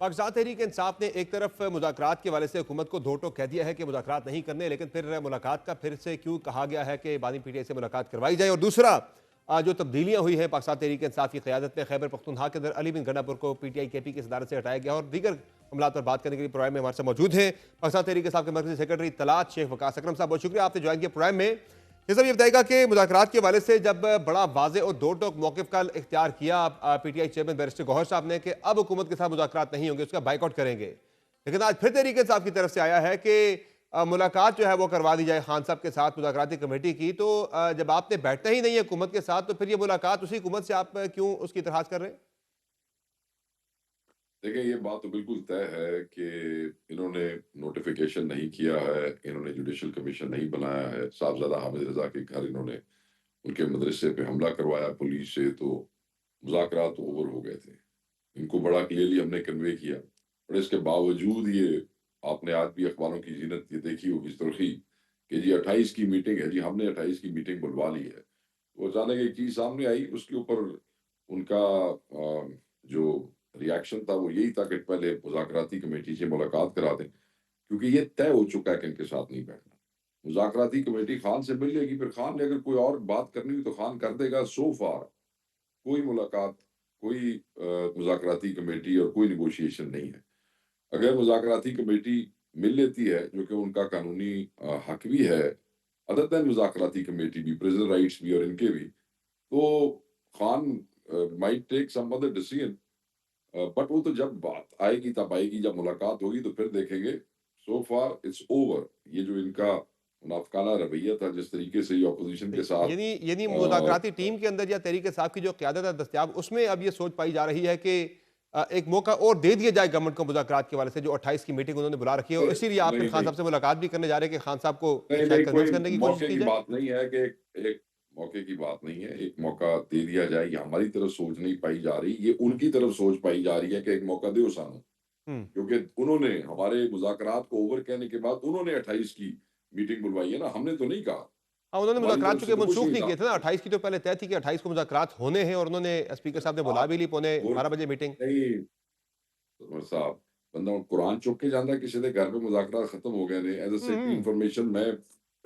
पाकिस्तान तहरीक इंसाफ ने एक तरफ मुज़ाकरात के हवाले से हुकूमत को धो टोक कह दिया है कि मुज़ाकरात नहीं करने, लेकिन फिर मुलाकात का फिर से क्यों कहा गया है कि बानी पीटीआई से मुलाकात करवाई जाए। और दूसरा, जो तब्दीलियां हुई हैं पाकिस्तान तहरीक इंसाफ की क़यादत में, खैबर पख्तूनख्वा के अंदर अली बिन गंडापुर को पीटीआई केपी की सदारत से हटाया गया और दीगर मामलों पर बात करने के लिए प्रोग्राम में हमारे साथ मौजूद हैं पाकिस्तान तहरीक इंसाफ के मरकज़ी सेक्रेटरी तलात शेख वकास अकरम साहब। बहुत शुक्रिया, आपने ज्वाइन किया प्रोग्राम में। ये सब ये बताएगा कि मुज़ाकरात के हवाले से जब बड़ा वाज़ेह और दो टोक मौक़िफ़ का इख्तियार किया पीटीआई चेयरमैन बैरिस्टर गौहर साहब ने कि अब हुकूमत के साथ मुज़ाकरात नहीं होंगे, उसका बाइकआउट करेंगे, लेकिन आज फिर तहरीक इंसाफ की तरफ से आया है कि मुलाकात जो है वो करवा दी जाए खान साहब के साथ मुज़ाकराती कमेटी की। तो जब आपने बैठना ही नहीं है हुकूमत के साथ, तो फिर ये मुलाकात उसी हुकूमत से आप क्यों उसकी दरख्वास्त कर रहे हैं? देखिए, ये बात तो बिल्कुल तय है कि इन्होंने नोटिफिकेशन नहीं किया है, इन्होंने जुडिशल कमीशन नहीं बनाया है। साहबजादा हामिद रज़ा के घर इन्होंने उनके मदरसे पे हमला करवाया पुलिस से, तो मुज़ाकरात तो ओवर हो गए थे। इनको बड़ा क्लियरली हमने कन्वे किया, और इसके बावजूद ये आपने आज भी अखबारों की ज़ीनत ये देखी होगी सुर्खी कि जी 28 की मीटिंग है, जी हमने 28 की मीटिंग बुलवा ली है। वो अचानक एक चीज़ सामने आई, उसके ऊपर उनका जो रिएक्शन था वो यही था कि पहले मुज़ाकराती कमेटी से मुलाकात करा दें, क्योंकि ये तय हो चुका है कि इनके साथ नहीं बैठना। मुज़ाकराती कमेटी खान से मिल लेगी, फिर खान ने अगर कोई और बात करनी हुई तो खान कर देगा। सो फार कोई मुलाकात, कोई मुज़ाकराती कमेटी और कोई नेगोशिएशन नहीं है। अगर मुज़ाकराती कमेटी मिल लेती है, जो कि उनका कानूनी हक भी है, अदर दैन मुज़ाकराती कमेटी भी, प्रिजनर राइट्स भी और इनके भी, तो Khan might take some other decision. But वो तो जब बात आएगी तब आएगी, जब मुलाकात होगी तो फिर देखेंगे। सो फार इट्स ओवर। ये जो इनका मुनाफिकाना रवैया था, जिस तरीके से ये ऑपोजिशन के साथ यानी यानी मुज़ाकराती टीम के अंदर या तहरीक इंसाफ की जो क़यादत है दस्तयाब, उसमें अब ये सोच पाई जा रही है कि एक मौका और दे दिया जाए गवर्नमेंट को मुज़ाकरात के हवाले से, जो 28 की मीटिंग उन्होंने बुला रखी है, और इसीलिए आप फिर नहीं खान नहीं साहब से मुलाकात भी करने जा रहे हैं कि खान साहब को नहीं शायद नहीं, कन्विंस कोई करने की कोशिश मौके की की जाए। बात नहीं है कि एक मौके की बात नहीं है, एक मौका दे दिया जाए। ये हमारी तरफ सोच नहीं पाई जा रही, ये उनकी तरफ सोच पाई जा रही है कि एक मौका दो सानू। हम्म। क्योंकि उन्होंने हमारे मुज़ाकरात को ओवर कहने के बाद उन्होंने 28 की मीटिंग बुलवाई है ना, हमने तो नहीं कहा। हाँ, उन्होंने हमारी मुज़ाकरात तरफ से चूंकि तो कुछ मनसूख नहीं नहीं था। किए थे ना, 28 की तो पहले तय थी कि 28 को मुज़ाकरात होने हैं, और उन्होंने स्पीकर साहब ने बुला आप भी ली पौने और 12 बजे मीटिंग। नहीं, उमर साहब, बंदा हुण कुरान चुक के जांदा किसी दे घर पे, मुज़ाकरात खत्म हो गए ने। As a safety hmm. Information मैं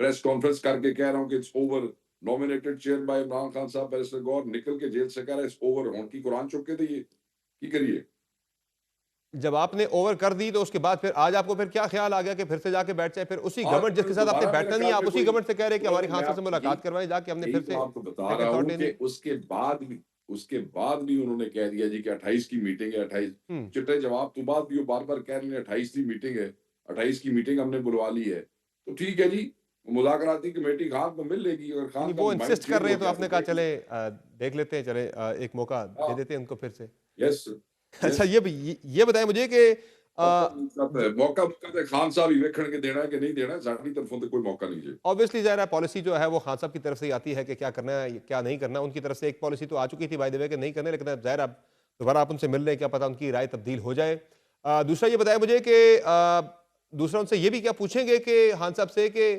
प्रेस कॉन्फ्रेंस करके कह रहा हूँ कि it's over. Nominated chair by Imran Khan साहब, बैरिस्टर गौहर निकल के जेल से कह रहा है इट्स ओवर। हुण की कुरान चुक के दईए, की करिए? जब आपने ओवर कर दी तो उसके बाद फिर आज आपको फिर क्या ख्याल आ गया कि फिर से जाके बैठ जाए, फिर उसी आज गवर्नमेंट जिसके साथ आपने दोबारा मेरे बैठना नहीं है, ख्याल आप में उसी कोई गवर्नमेंट से कह रहे हैं कि हमारी मैं खान साहब से आप मुलाकात करवाएं जाके, हमने यही फिर तो से आपको बता सेकंड रहा थॉट हूँ लेनी कि है। उसके बाद भी उन्होंने कह दिया जी कि 28 की मीटिंग है। 28 हम्म। चिट्टे जवाब तो बाद भी वो बार-बार कह रहे हैं 28 की मीटिंग है, 28 की मीटिंग हमने बुलवा ली है। तो ठीक है जी, मुज़ाकराती कमेटी खान को मिल लेगी, अगर यानी खान का वो माइंड इंसिस्ट कर चेंज रहे हो हैं, तो गया तो आपने कहा देख चले लें। देख लेते हैं, चले एक मौका दे हाँ, देते हैं उनको फिर से। यस, अच्छा, यस। ये बताएं मुझे कि मौका तो खान साहब ही वेखण के देना है कि नहीं देना है, साडी तरफों तो कोई मौका नहीं जी। ऑब्वियसली ज़ाहिर है पॉलिसी जो है वो खान साहब की तरफ से ही आती है कि क्या करना है क्या नहीं करना। उनकी तरफ से एक पॉलिसी तो आ चुकी थी बाय द वे कि नहीं करने, लेकिन अब ज़ाहिर अब दोबारा आप उनसे मिल रहे हैं, क्या पता उनकी राय तब्दील हो जाए। दूसरा ये बताया मुझे कि दूसरा उनसे ये भी क्या पूछेंगे कि खान साहब से कि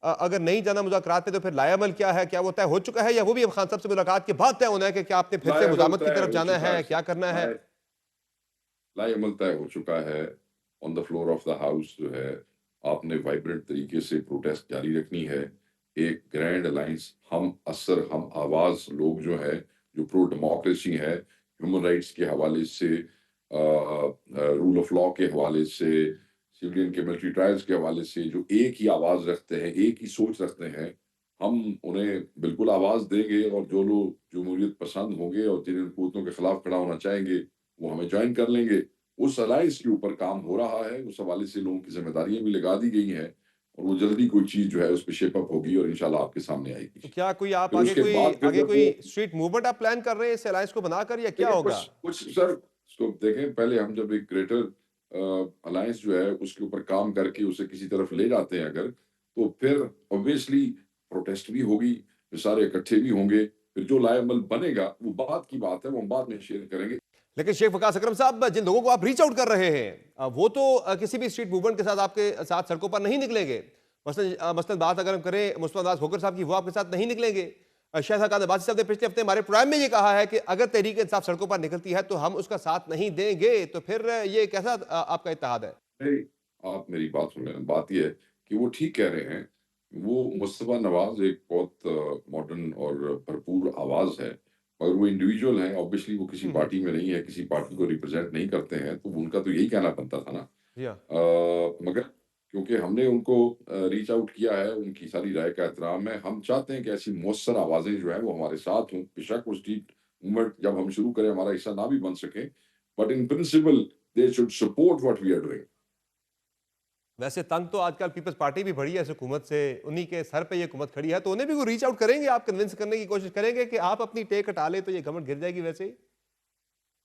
अगर नहीं जाना मुज़ाकरात में तो फिर लाएअमल क्या है, क्या वो तय हो चुका है, या वो भी अब खान साहब से मुलाकात के बाद तय होना है कि क्या आपने फिर से लाएअमल मुज़ामत की तय तरफ हो जाना चुका है है, क्या सर। करना है? लाए लाएअमल तय हो चुका है। On the floor of the house जो है, आपने वाइब्रेंट तरीके से प्रोटेस्ट जारी रखनी है। एक ग्रैंड अलायंस, हम असर हम आवाज लोग जो है, जो प्रो डेमोक्रेसी है, ह्यूमन राइट्स के हवाले से, रूल ऑफ लॉ के हवाले से, सिविलियन के मिलिट्री ट्रायल्स के हवाले से, जो एक ही आवाज रखते हैं, एक ही सोच रखते हैं, हम उन्हें बिल्कुल आवाज देंगे। और जो लोग जमहूरियत पसंद होंगे और जिन हुकूमतों के खिलाफ खड़ा होना चाहेंगे, वो हमें ज्वाइन कर लेंगे। उस अलायंस के ऊपर काम हो रहा है, उस हवाले से लोगों की ज़िम्मेदारियाँ भी लगा दी गई हैं, और वो जल्दी कोई चीज़ जो है उस पे शेप अप होगी और इंशाल्लाह आपके सामने आएगी। तो क्या कोई आप फिर उसके बाद फिर आगे जब कोई वो स्ट्रीट मूवमेंट आप प्लान कर रहे हैं इस अलायंस को बनाकर, या क्या देखिए होगा? कुछ कुछ सर, इसको देखें पहले हम जब एक ग्रेटर अलायंस जो है उसके ऊपर काम करके उसे किसी तरफ ले जाते हैं अगर, तो फिर ऑब्वियसली प्रोटेस्ट भी होगी, फिर सारे इकट्ठे भी होंगे, फिर जो लाएअमल बनेगा वो बाद की बात है, वो हम बाद में शेयर करेंगे। लेकिन शेख वकास अकरम साहब, जिन लोगों को आप रीच आउट कर रहे हैं वो तो किसी भी स्ट्रीट मूवमेंट के साथ आपके साथ सड़कों पर नहीं निकलेंगे। मसलन बात अगर हम करें मुस्तफा नवाज खोखर साहब की, वो आपके साथ नहीं निकलेंगे। शहजाद अब्बासी साहब ने पिछले हफ्ते हमारे प्रोग्राम में ये कहा है कि अगर तहरीक इंसाफ सड़कों पर निकलती है तो हम उसका साथ नहीं देंगे, तो फिर ये कैसा आपका इत्तेहाद है? नहीं, आप मेरी बात सुन लेना। बात ये है कि वो ठीक कह रहे हैं। वो मुस्तफ़ा नवाज़ एक बहुत मॉडर्न और भरपूर आवाज़ है, मगर वो इंडिविजुअल हैं, ऑब्वियसली वो किसी हम्म। पार्टी में नहीं है, किसी पार्टी को रिप्रेज़ेंट नहीं करते हैं, तो उनका तो यही कहना बनता था ना। जी हाँ। मगर क्योंकि हमने उनको रीच आउट किया है, उनकी सारी राय का एहतराम है। हम चाहते हैं कि ऐसी मौसर आवाज़ें जो हैं, वो हमारे साथ हों। बेशक वो स्ट्रीट मूवमेंट जब हम शुरू करें, हमारा हिस्सा ना भी बन सकें, but in principle they should support what we are doing. वैसे तंग तो आजकल पीपल्स पार्टी भी बड़ी है इस हुकूमत से, उन्हीं के सर पे ये हुकूमत खड़ी है, तो उन्हें भी वो रीच आउट करेंगे, आप कन्विंस करने की कोशिश करेंगे कि आप अपनी टेक हटा ले तो ये गवर्नमेंट गिर जाएगी वैसे ही?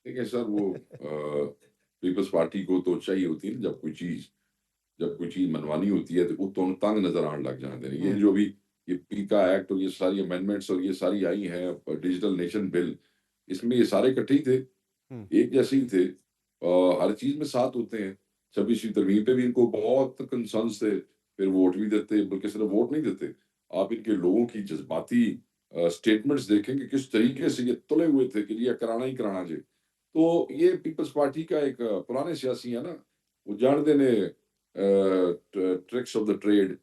देखिए सर, वो पीपल्स पार्टी को तो चाहिए होती है ना, जब कोई चीज़ मनवानी होती है, तो वो तो तंग नज़र आने लग जाते हैं। ये हम्म। जो अभी ये पीका एक्ट और ये सारी अमेंडमेंट्स और ये सारी आई हैं, डिजिटल नेशन बिल, इसमें ये सारे इकट्ठे ही थे, हम्म। एक जैसे ही थे। हर चीज़ में साथ होते हैं। 26वीं तरमीम पे भी इनको बहुत कंसर्न्स थे, फिर वोट भी देते, बल्कि सिर्फ वोट नहीं देते। आप इनके लोगों की जज़्बाती स्टेटमेंट्स देखें कि किस तरीके से ये तुले हुए थे कि ये कराना ही कराना जी। तो ये पीपल्स पार्टी का एक पुराने सियासी है ना, वो जानते ने ट्रिक्स ऑफ द ट्रेड,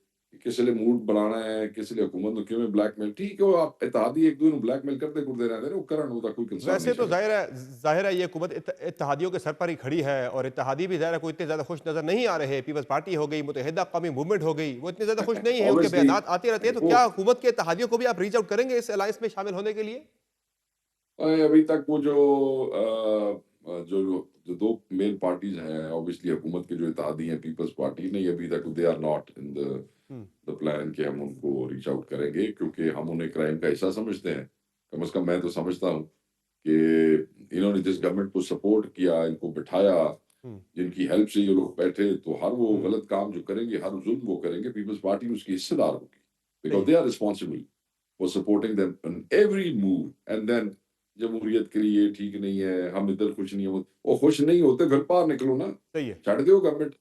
किस लिए मूड बनाना है, किस लिए हुकूमत को किवें ब्लैकमेल। ठीक है, वो आप इत्तेहादी एक दूसरे को ब्लैकमेल करते कुरते रहते हैं, वो करन ਉਹਦਾ कोई कंसर्न वैसे नहीं तो साਡਾ। ज़ाहिर है ये हुकूमत इत्तेहादियों के सर पर ही खड़ी है, और इत्तेहादी भी ज़ाहिर है कोई इतने ज़्यादा खुश नज़र नहीं आ रहे। पीपल्स पार्टी हो गई, मुत्तहिदा कौमी मूवमेंट हो गई, वो इतने ज़्यादा खुश नहीं है, उनके ऑब्वियसली बयानात आते रहते हैं। तो वो क्या हुकूमत के इत्तेहादियों को भी आप रीच आउट करेंगे इस अलायंस में शामिल होने के लिए? अभी तक वो जो दो मेन पार्टीज हैं, ऑब्वियसली हुकूमत के जो इत्तेहादी हैं, पीपल्स पार्टी नहीं, अभी तक they are not in the hmm. Plan कि हम उनको रीच आउट करेंगे, क्योंकि हम उन्हें क्राइम का हिस्सा समझते हैं। कम से कम मैं तो समझता हूँ कि इन्होंने जिस गवर्नमेंट को सपोर्ट किया, इनको बिठाया, हम्म। जिनकी हेल्प से ये लोग बैठे, तो हर वो हम्म। गलत काम जो करेंगे, हर जुल्म वो करेंगे, पीपल्स पार्टी उसकी हिस्सेदार होगी, सही बिकॉज है। They are responsible for supporting them in every move. And then जमहूरियत के लिए ठीक नहीं है, हम इधर खुश नहीं हो, वो खुश नहीं होते फिर बाहर निकलो ना, सही है। छड़ दो गवर्नमेंट,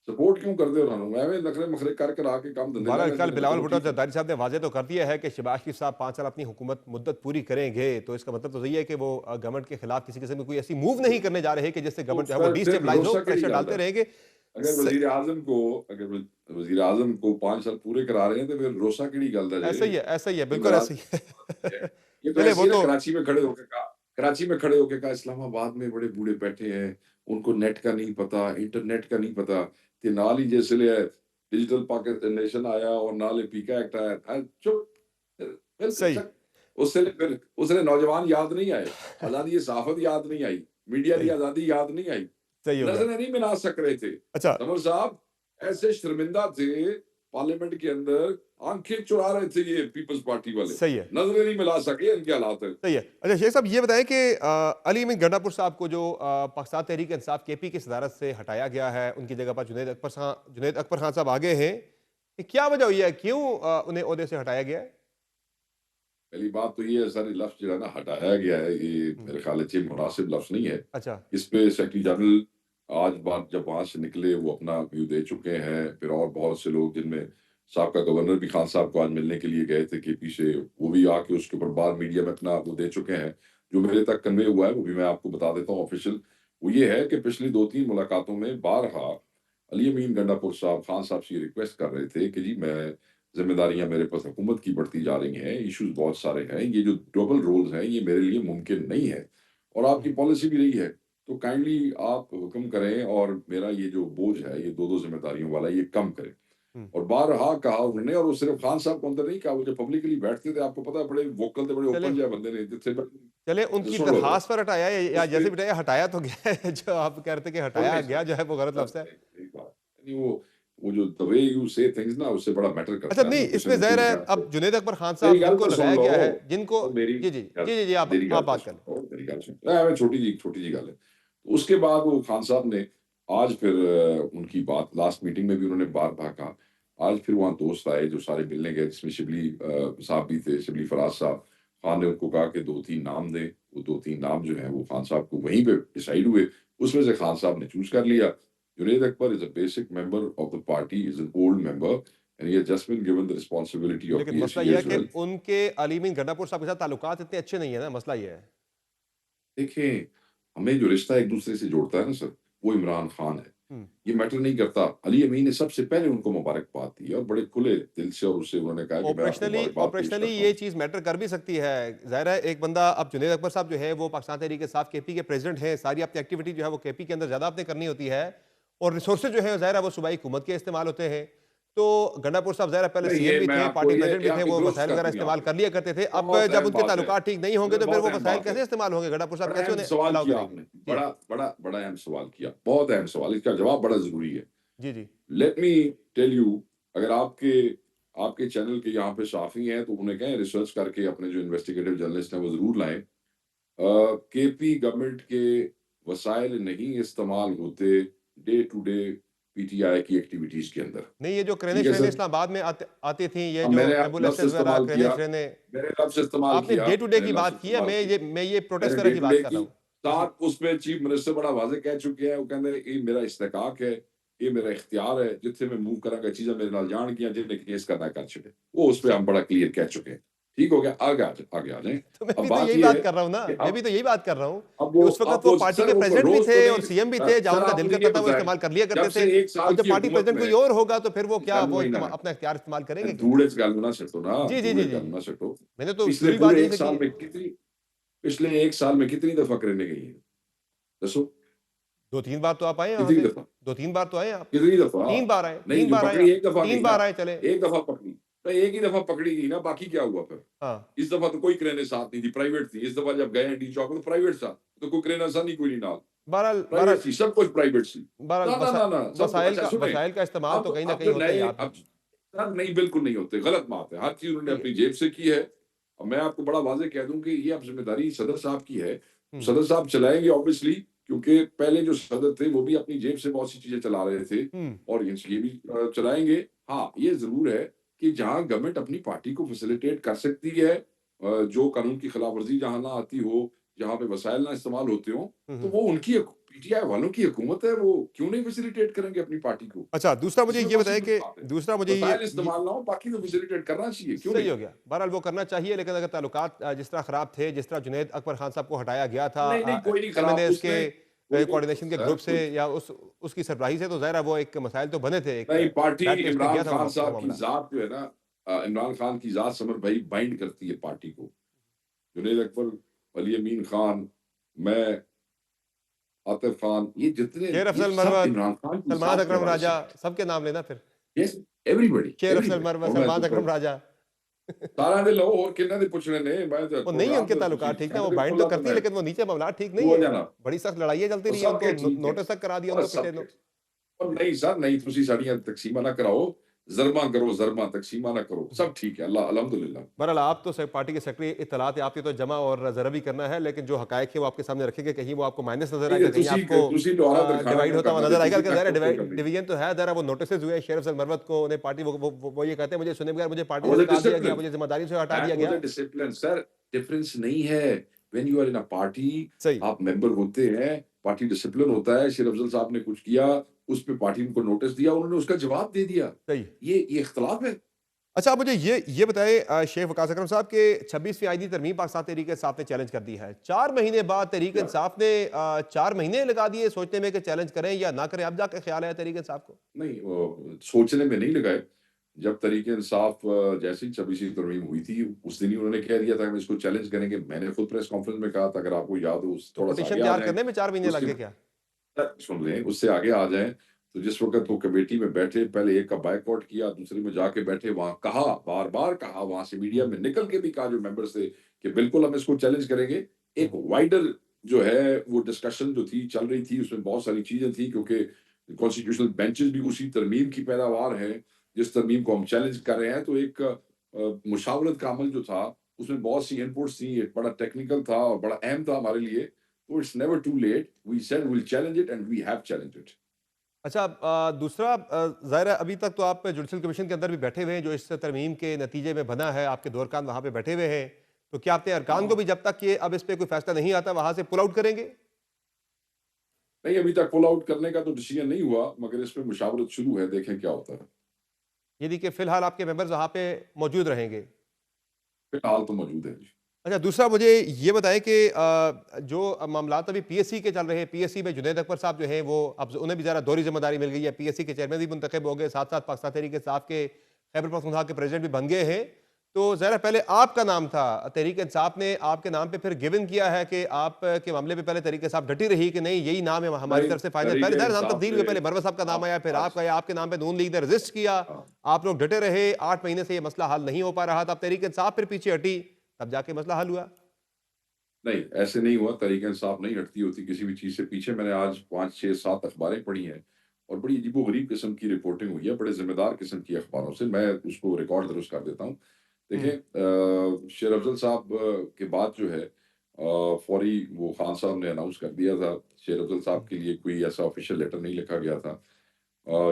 सपोर्ट क्यों कर दो उन्होंने, एवं नखरे मखरे कर कर आके काम धंधे ले बहरहाल लेंदे कल ने, बिलावल चलो भुट्टो ठीक है। जरदारी साहब ने वाजे तो कर दिया है कि शहबाज शरीफ साहब 5 साल अपनी हुकूमत मुद्दत पूरी करेंगे, तो इसका मतलब तो यही है कि वो गवर्नमेंट के खिलाफ किसी किस्म की कोई ऐसी मूव नहीं करने जा रहे कि जिससे तो गवर्नमेंट जो है वो फिर डिस्टेबलाइज हो, भरोसा केड़ी प्रेशर गल डालते है। रहेंगे। अगर स- वजीर आजम को 5 साल पूरे करा रहे हैं, तो फिर भरोसा केड़ी गल है ऐसा जे। ही है, ऐसा ही है, ये बिल्कुल नाराज ऐसा ही है। है। ये तो चले ऐसे वो ही ना, तो कराची में खड़े होके कहा इस्लामाबाद में बड़े बूढ़े बैठे हैं, उनको नेट का नहीं पता, इंटरनेट का नहीं पता। ते नाल ही जिसले डिजिटल पाकिस्तान नेशन आया और नाल ही पीका एक्ट आया, चुप। फिर सही। चक उसले नौजवान याद नहीं आए, आज़ादी सहाफ़त याद नहीं आई, मीडिया की सही। आज़ादी याद नहीं आई, सही हो गया। नज़रें नहीं मिला सक रहे थे। अच्छा। समर साहब ऐसे शर्मिंदा थे, पार्लियामेंट के अंदर आँखें चुरा रहे थे ये पीपल्स पार्टी वाले, सही है। नज़रें नहीं मिला सके, इनके हालात हैं। सही है। अच्छा शेख साहब ये बताएं कि अली अमीन गंडापुर साहब को जो पाकिस्तान तहरीक इंसाफ केपी की सदारत से हटाया गया है, उनकी जगह पर जुनैद अकबर खान साहब आ गए हैं, ये क्या वजह हुई है, क्यों उन्हें ओहदे से हटाया गया है? पहली बात तो ये है, सारे लफ्ज़ जो है ना हटाया गया है, ये हम्म। मेरे ख़्याल से मुनासिब लफ्ज़ नहीं है। अच्छा। इस पे सेक्रेटरी जनरल आज बात जब वहाँ से निकले, वो अपना व्यू दे चुके हैं। फिर और बहुत से लोग, जिनमें साबका गवर्नर भी खान साहब को आज मिलने के लिए गए थे केपी से, वो भी आके उसके ऊपर बाद मीडिया में अपना वो दे चुके हैं। जो मेरे तक कन्वे हुआ है, वो भी मैं आपको बता देता हूँ ऑफ़िशियल। वो ये है कि पिछली 2-3 मुलाकातों में बारहा अली अमीन गंडापुर साहब खान साहब से ये रिक्वेस्ट कर रहे थे कि जी, मैं ज़िम्मेदारियाँ मेरे पास हुकूमत की बढ़ती जा रही हैं, इश्यूज़ बहुत सारे हैं, ये जो डबल रोल्स हैं, ये मेरे लिए मुमकिन नहीं है। और आपकी हम्म। पॉलिसी भी रही है, तो काइंडली आप हुक्म करें और मेरा ये जो बोझ है, ये 2-2 ज़िम्मेदारियों वाला, ये कम करें। हम्म। और बारहा कहा उन्होंने, और वो सिर्फ़ खान साहब को अंदर नहीं कहा, वो जब पब्लिकली बैठते थे, आपको पता है, बड़े वोकल थे, बड़े चले ओपन जो बंदे ने, जिससे चले उनकी सुन लो ज़रा। दरखास्त पर हटाया या उसके जैसे भी हटाया, हटाया तो गया है। जो आप कह रहे थे कि और हटाया नहीं गया सर, जो है वो गलत सर लफ्ज़ है। मेरी बात नहीं, वो जो द वे यू से थिंग्स ना, उससे बड़ा मैटर अच्छा करता है नहीं, ना, इसमें किसी ज़ाहिर कोई है जाके अब जुनैद अकबर खान मेरी साहब गल जिनको तो सुन लगाया लो, गया है, जिनको और मेरी जी, जी। गल जी, जी, जी, मेरी आप गल तो बात कर सुन लें। लो, मेरी गल सुन, मैं छोटी जी गल है। तो उसके बाद वो खान साहब ने आज फिर उनकी बात लास्ट मीटिंग में भी उन्होंने बार-बार कहा। आज फिर वहाँ दोस्त आए जो सारे मिलने गए, जिसमें शिबली साहब भी थे, शिबली फराज साहब। खान ने उनको कहा कि 2-3 नाम दें, वो 2-3 नाम जो हैं वो खान साहब को वहीं पे डिसाइड हुए। उसमें से खान साहब ने चूज़ कर लिया। Junaid Akbar is a basic member of the party, is an old member, and he has just been given the responsibility of लेकिन मसला PSC यह है as कि well. उनके अली मीन गंडापुर साहब के साथ ताल्लुकात इतने अच्छे नहीं है ना, मसला ये है। देखिए, हमें जो रिश्ता एक दूसरे से जोड़ता है ना सर, वो इमरान खान है। हम्म। ये मैटर नहीं करता। अली अमीन ने सबसे पहले उनको मुबारकबाद दी और बड़े खुले दिल से, और उससे उन्होंने कहा कि मैं आपको ऑपरेशनली मुबारकबाद पेश ऑपरेशनली करता ये हूँ। चीज मैटर कर भी सकती है। जाहिर है एक बंदा, अब जुनेद अकबर साहब जो है वो पाकिस्तान तहरीक इंसाफ केपी के प्रेसिडेंट हैं, सारी अपनी एक्टिविटी जो है वो केपी के अंदर ज्यादा आपने करनी होती है, और रिसोर्सेज जो है जाहिर है वो सूबाई हुकूमत के इस्तेमाल होते हैं। तो गंडापुर साहब जाहिर है पहले नहीं, सीएम ये भी मैं थे, आपको पार्टी प्रेसिडेंट भी ये थे, आपकी वो दुरुस्त वसाइल कर वगैरह दी इस्तेमाल आपने। कर लिया करते थे। अब बहुत जब अहम उनके बात है। ताल्लुकात ठीक नहीं होंगे तो फिर बहुत वो अहम वसाइल बात कैसे है। इस्तेमाल होंगे? गंडापुर साहब बड़ा कैसे अहम उन्हें सवाल अलाउ किया करेंगे? आपने। जी बड़ा अहम सवाल किया। बहुत अहम सवाल। इसका जवाब बड़ा ज़रूरी है। जी जी। लेट मी टेल यू, अगर आपके आपके चैनल के यहाँ पे सहाफ़ी हैं तो उन्हें कहें रिसर्च करके अपने जो इन्वेस्टिगेटिव जर्नलिस्ट हैं वो ज़रूर लाएँ। केपी गवर्नमेंट के वसाइल नहीं इस्तेमाल होते डे टू डे पीटीआई की एक्टिविटीज़ के अंदर। नहीं, ये जो क्रेनें ठीक है श्रेनें सर? इस्लामाबाद में आती थी, ये अब जो मैंने एम्बुलेंसेज लफ्ज़ वगैरह इस्तेमाल क्रेनें किया श्रेनें, मैंने लफ्ज़ इस्तेमाल आपने किया डे टू डे मैंने की लफ्ज़ बात की है, इस्तेमाल किया। मैं ये प्रोटेस्ट मैंने वगैरह डे की टू बात डे कर रहा की। हूँ। जी साथ उसमें चीफ मिनिस्टर बड़ा वाज़ेह कह चुके हैं, वो कहंदे ये मेरा इस्तेहकाक है, ये मेरा इख्तियार है, जिथे मैं मूव करांगा चीज़ां मेरे नाल जान गियां, जिन्हें केस करना कर छड़े। वो उस पे सही। हम बड़ा क्लियर कह चुके हैं। ठीक हो गया? आगे आ जाएँ। तो मैं अब भी तो बात यही ये है बात कर रहा हूँ ना, कि मैं भी तो यही बात कर रहा हूँ कि उस वक्त अब वो वो पार्टी सर के वो प्रेसिडेंट भी रोज़ तो थे और नहीं सीएम भी थे, जहां सर उनका आप दिल मुझे करता ये था वो बताएँ, इस्तेमाल कर लिया जब करते से थे। 1 और साल जब की पार्टी हुकूमत प्रेसिडेंट कोई में और होगा तो फिर वो क्या, गल वो वही ना अपना इख्तियार इस्तेमाल करेंगे क्या? धूड़े च गल ना सटो ना, जी जी जी धूड़े जी। गल ना सटो। मैंने तो पिछले शुरू ही बात पूरे यहीं 1 से की साल है। में पिछले 1 साल में कितनी दफ़ा करने गई हैं? दसो? 2-3 बार तो आप आए हैं वहां कितनी से। दफ़ा? 2-3 बार तो आए हैं आप। कितनी दफ़ा? 3 बार आए, नहीं, 3 जो बार आए पकड़ी आप। 1 दफ़ा गई 3 ना, बार आए चले। 1 दफ़ा पकड़ी। तो 1 ही दफ़ा पकड़ी गई ना, बाकी क्या हुआ फिर? हाँ। इस दफ़ा तो कोई क्रेने साथ नहीं थी, प्राइवेट थी। इस दफ़ा जब गए हैं डी चौक में तो प्राइवेट था, तो कोई क्रेन ऐसा नहीं कोई नहीं नाल। बहरहाल प्राइवेट बहरहाल थी, सब कुछ प्राइवेट थी। बहरहाल ना, सब कुछ अच्छा सुने, वसाइल का इस्तेमाल तो कहीं ना अब कहीं जो होता ही है। नए आप अब सर नहीं, बिल्कुल नहीं होते, गलत बात है। हर चीज़ उन्होंने ठीक है। अपनी जेब से की है। और मैं आपको बड़ा वाज़ेह कह दूँ कि ये अब ज़िम्मेदारी सदर साहब की है। हम्म सदर साहब चलाएँगे ऑब्वियसली, क्योंकि पहले जो सदर थे वो भी अपनी जेब से बहुत सी चीज़ें चला रहे थे, हम्म और ये भी चलाएँगे। हाँ, ये ज़रूर है कि जहाँ गवर्नमेंट अपनी पार्टी को फैसिलिटेट कर सकती है, जो कानून की खिलाफवर्जी जहाँ ना आती हो, जहाँ पे वसाइल ना इस्तेमाल होते हों, तो हम्म। वो उनकी पीटीआई वालों की हुकूमत है, वो क्यों नहीं फैसिलिटेट करेंगे अपनी पार्टी को? अच्छा, दूसरा मुझे इसमें ये कौन-सी बताइए बड़ी कि बात है? दूसरा मुझे वसाइल ये इस्तेमाल ना हो, बाकी तो फैसिलिटेट करना चाहिए, क्यों सही नहीं? हो गया। बहरहाल वो करना चाहिए, लेकिन अगर ताल्लुकात जिस तरह खराब थे, जिस तरह जुनैद अकबर खान साहब को हटाया गया था नहीं, कोई नहीं खराब, एमएनएस के उसने कोई नहीं कोऑर्डिनेशन के सर ग्रुप से, कोई या उसकी सरबराही से, तो ज़ाहिर है वो एक मसाइल तो बने थे, एक नहीं, पार्टी बैड प्लेस पे इमरान गया था खान वो साहब की मामला। ज़ात जो है ना, इमरान खान की ज़ात समर भाई बाइंड करती है पार्टी को। जुनैद अकबर, अली अमीन खान, मैं, आतिफ खान, शेर ये अफजल सब मरवत, इमरान खान की सलमान ज़ात के अकरम हवाले से राजा, हैं। सबके नाम लेना फिर। यस, एवरीबॉडी, शेर अफजल एवरीबॉडी। मरवत, और मैं सलमान तो अकरम राजा। सारा दे लो और किन्ना दे पुछने ने, मैं तो वो नहीं है प्रोग्राम उनके तो तुसी ताल्लुकात ठीक ना, वो कैंडिडेट बाइंड तो खोला तो करती है, मैं लेकिन वो नीचे मामला ठीक नहीं वो है। जाना, बड़ी सख्त लड़ाइयाँ चलती वो रही हैं, सब उनको के ठीक है। नोटिस तक करा दिया और उनको पिछले सब के और नहीं सर, नहीं तुसी साड़ियाँ तकसीमा ना कराओ, ज़रमा तकसीमा ना करो, सब ठीक है, अल्लाह अल्हम्दुलिल्लाह। बहरहाल आप तो पार्टी के सेक्रेटरी, इत्तलात आपकी तो जमा और ज़रा भी करना है, लेकिन जो हकायक है वो आपके सामने रखेंगे, कहीं वो आपको माइनस नजर ठीक है, आएगा, कहीं आपको तुसी दोबारा दरखाना डिवाइड क्यों होता हुआ करना जे नजर आएगा। तुसी लेकिन ज़रा तक क्यों करनी? डिवीजन तो है, ज़रा वो नोटिस हुए शेर अफजल मरवत को, उन्हें पार्टी वो ये कहते हैं मुझे सुने बगैर मुझे पार्टी से वाज़ अ निकाल दिया गया, डिसिप्लिन, मुझे जिम्मेदारी से हटा दैट दिया वाज़ गया। अ डिसिप्लिन सर, डिफरेंस नहीं है। When you are in a party, सही आप मेंबर होते हैं, पार्टी डिसिप्लिन होता है। शेर अफजल साहब ने कुछ किया, उस पे पार्टी ने उनको नोटिस दिया, उन्होंने उसका जवाब दे दिया। सही। ये इख्तिलाफ है। अच्छा, आप मुझे ये बताएं शेख वकास अकरम साहब के 26वीं आईनी तरमीम पाकिस्तान तहरीक इंसाफ ने चैलेंज कर दी है। 4 महीने बाद तहरीक क्या? इंसाफ ने 4 महीने लगा दिए सोचने में कि चैलेंज करें या ना करें। अब जाके ख्याल है तहरीक इंसाफ को? नहीं, सोचने में नहीं लगाए। जब तहरीक-ए-इंसाफ जैसे ही 26वीं तरमीम हुई थी, उस दिन ही उन्होंने कह दिया था हम इसको चैलेंज करेंगे। मैंने खुद प्रेस कॉन्फ्रेंस में कहा था, अगर आपको याद हो, तो थोड़ा-सा पिटिशन आगे आ तैयार जाएँ। करने में 4 महीने लग उसके गए क्या? सुन लें, उससे आगे आ जाएँ, तो जिस वक़्त वो कमेटी में बैठे, पहले एक का बायकॉट किया, दूसरे में जाके बैठे, वहाँ कहा, बार-बार कहा, वहाँ से मीडिया में निकल के भी कहा जो मेंबर्स थे, कि बिल्कुल हम इसको चैलेंज करेंगे। एक वाइडर जो है, वो डिस्कशन जो थी, चल रही थी, उसमें बहुत सारी चीज़ें थी, क्योंकि कॉन्स्टिट्यूशनल बेंचेस भी उसी तरमीम की पैदावार है, जिस तरमीम को हम चैलेंज कर रहे हैं। तो एक मुशावरत का अमल जो था, उसमें बहुत सी इनपुट्स थी, एक बड़ा टेक्निकल था और बड़ा अहम था हमारे लिए। तो it's never too late, we said we will challenge it and we have challenged it. अच्छा, दूसरा ज़ाहिर है अभी तक तो आप जुडिशल कमीशन के अंदर भी बैठे हुए हैं, जो इस तरमीम के नतीजे में बना है, आपके दौरकान वहाँ पे बैठे हुए हैं। तो क्या अपने अरकान को हाँ। भी जब तक ये अब इस पे कोई फैसला नहीं आता वहाँ से पुल आउट करेंगे? नहीं, अभी तक पुल आउट करने का तो डिसीजन नहीं हुआ, मगर इस पे मुशावरत शुरू है, देखें क्या होता है। यानी कि फिलहाल आपके मेंबर्स वहां पे मौजूद रहेंगे। फिलहाल तो मौजूद है जी। अच्छा, दूसरा मुझे ये बताएं कि जो मामलात अभी पीएससी के चल रहे हैं, पीएससी में जुनैद अकबर साहब जो हैं वो अब उन्हें भी ज़रा दोहरी जिम्मेदारी मिल गई है, पीएससी के चेयरमैन भी मुंतखब हो गए, साथ साथ पाकिस्तान तहरीक इंसाफ के खैबर पख्तूनख्वा के प्रेसिडेंट भी बन गए हैं। तो ज़रा पहले आपका नाम था, तहरीक इंसाफ ने आपके नाम पे फिर गिवन किया है कि आप के मामले पे पहले तहरीक इंसाफ डटी रही कि नहीं यही नाम है हमारी नहीं, तरफ से फाइनल, तहरीक पहले ज़रा नाम इंसाफ तब्दील हुए, ने पहले मरवत साहब का नाम आप आया, फिर आज आपका आया, आपके नाम पे नून लीग ने रजिस्ट किया, हाँ, आप लोग डटे रहे, 8 महीने से ये मसला हल नहीं हो पा रहा था, अब तहरीक इंसाफ फिर पीछे हटी, तब जाके मसला हल हुआ। नहीं, ऐसे नहीं हुआ, तहरीक-ए-इंसाफ नहीं हटती होती किसी भी चीज़ से पीछे। मैंने आज 5, 6, 7 अखबारें पढ़ी हैं और बड़ी अजीबो-गरीब किस्म की रिपोर्टिंग हुई है, बड़े ज़िम्मेदार किस्म की अखबारों से। मैं उसको रिकॉर्ड दुरुस्त कर देता हूँ। देखें हम्म। शेर अफ़ज़ल साहब के बाद जो है फ़ौरी वो खान साहब ने अनाउंस कर दिया था। शेर अफ़ज़ल साहब हम्म। के लिए कोई ऐसा ऑफ़िशियल लेटर नहीं लिखा गया था।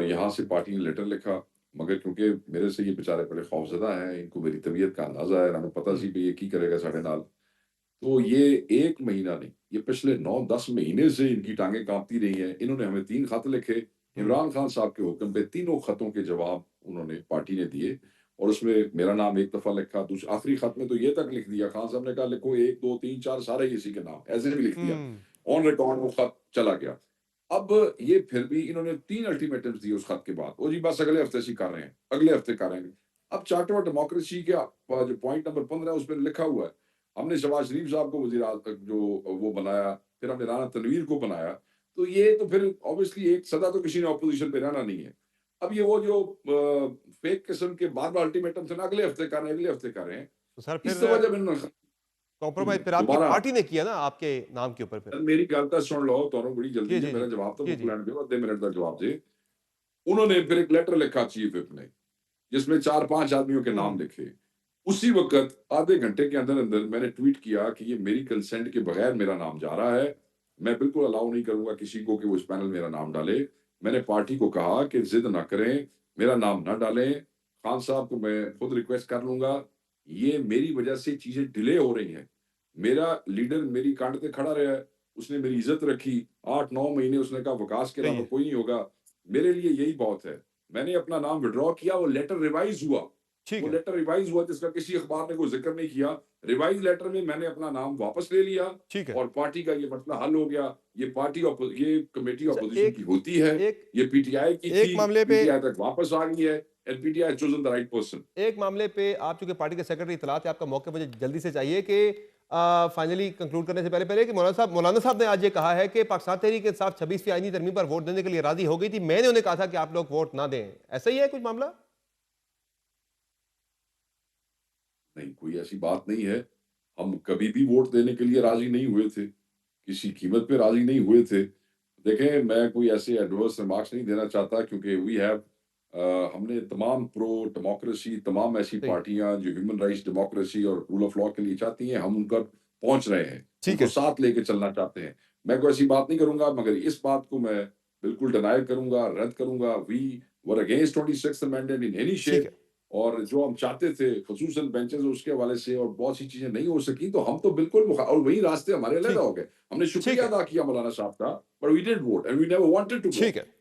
यहाँ से पार्टी ने लेटर लिखा, मगर क्योंकि मेरे से ये बेचारे बड़े खौफ़ज़दा हैं, इनको मेरी तबीयत का अंदाज़ा है, इन्हां पता सी हम्म। भी ये की करेगा साढ़े नाल। तो ये 1 महीना नहीं, ये पिछले 9-10 महीने से इनकी टाँगें काँपती रही हैं। इन्होंने हमें 3 खत लिखे, हम्म। इमरान खान साहब के हुक्म पे तीनों खतों के जवाब उन्होंने पार्टी ने दिए और उसमें मेरा नाम एक दफ़ा लिखा, आखिरी खत में तो ये तक लिख दिया, खान साहब ने कहा लिखो 1, 2, 3, 4 सारे ही इसी के नाम, ऐसे भी लिख दिया। हम्म। ऑन रिकॉर्ड वो खत चला गया। अब ये फिर भी इन्होंने 3 अल्टीमेटम्स दिए उस खत के बाद। ओ जी बस अगले हफ्ते से कर रहे हैं, अगले हफ्ते करेंगे। अब चार्टर ऑफ डेमोक्रेसी का जो पॉइंट नंबर 15 है उसमें लिखा हुआ है, हमने शहबाज शरीफ साहब को वज़ीर तक जो वो बनाया, फिर हमने राना तनवीर को बनाया, तो ये तो फिर ऑब्वियसली एक सदा तो किसी ने अपोज़िशन पे रहना नहीं है। अब ये वो जो फेक किस्म के बार-बार अल्टीमेटम थे ना, अगले हफ्ते कर रहे हैं, अगले हफ्ते कर रहे हैं। तो सर इस फिर वजह इन्होंने कॉम्प्रोमाइज फिर आपकी दोबारा पार्टी ने किया ना आपके नाम के ऊपर फिर। मेरी गल तां सुन लो, तुहानू बड़ी जी जल्दी है, जी जी। मेरा जवाब तो जी मुक जी। लैण दियो, अद्धे मिनट का जवाब जे। उन्होंने फिर एक लेटर लिखा चीफ व्हिप ने, जिसमें 4-5 आदमियों के नाम हम्म। लिखे। उसी वक़्त आधे घंटे के अंदर-अंदर मैंने ट्वीट किया कि ये मेरी कंसेंट के बगैर मेरा नाम जा रहा है। मैं बिल्कुल अलाउ नहीं करूँगा किसी को कि वो इस पैनल में मेरा नाम डाले। मैंने पार्टी को कहा कि ज़िद ना करें, मेरा नाम ना डालें। खान साहब को मैं खुद रिक्वेस्ट कर लूँगा। ये मेरी वजह से चीज़ें डिले हो रही हैं। मेरा लीडर मेरी कांध पे खड़ा रहा है, उसने मेरी इज़्ज़त रखी। 8-9 महीने उसने कहा विकास के सही अलावा है। कोई नहीं होगा। मेरे लिए यही बहुत है। मैंने अपना नाम विथड्रॉ किया, वो लेटर रिवाइज़ हुआ। ठीक वो है। लेटर रिवाइज़ हुआ जिसका किसी अखबार ने कोई ज़िक्र नहीं किया। रिवाइज़ लेटर में मैंने अपना नाम वापस ले लिया ठीक है। और पार्टी का ये मसला हल हो गया। ये कमेटी अच्छा, अपोज़िशन की एक होती है। एक ये पीटीआई की एक थी, मामले पे पीटीआई तक वापस आ गई है and PTI has chosen the right person. एक मामले पे आप चूंकि पार्टी के सेक्रेटरी इत्तलात है, आपका मौके मुझे जल्दी से चाहिए कि फाइनली कंक्लूड करने से पहले कि मौलाना साहब ने आज ये कहा है कि पाकिस्तान तहरीक इंसाफ 26वीं आईनी तरमीम पर वोट देने के लिए राजी हो गई थी, मैंने उन्हें कहा था कि आप लोग वोट ना दें, ऐसा ही है कुछ मामला। नहीं, कोई ऐसी बात नहीं है। हम कभी भी वोट देने के लिए राज़ी नहीं हुए थे। किसी कीमत पे राज़ी नहीं हुए थे। देखें, मैं कोई ऐसे एडवर्स रिमार्क्स नहीं देना चाहता क्योंकि वी हैव हमने तमाम प्रो डेमोक्रेसी, तमाम ऐसी सही। पार्टियाँ जो ह्यूमन राइट्स, डेमोक्रेसी और रूल ऑफ लॉ के लिए चाहती हैं, हम उन तक पहुँच रहे हैं। ठीक उनको है। साथ लेके चलना चाहते हैं। मैं कोई ऐसी बात नहीं करूँगा मगर इस बात को मैं बिल्कुल डिनाई करूँगा, रद्द करूँगा। We were against 26th amendment in any ठीक शेप। है। और जो हम चाहते थे ख़ुसूसन बेंचेस उसके हवाले से और बहुत सी चीज़ें नहीं हो सकी, तो हम तो बिल्कुल और वही रास्ते हमारे अलग ठीक हो गए। हमने ठीक शुक्रिया है। अदा किया मौलाना साहब का, but we didn't vote and we never wanted to ठीक वोट। है।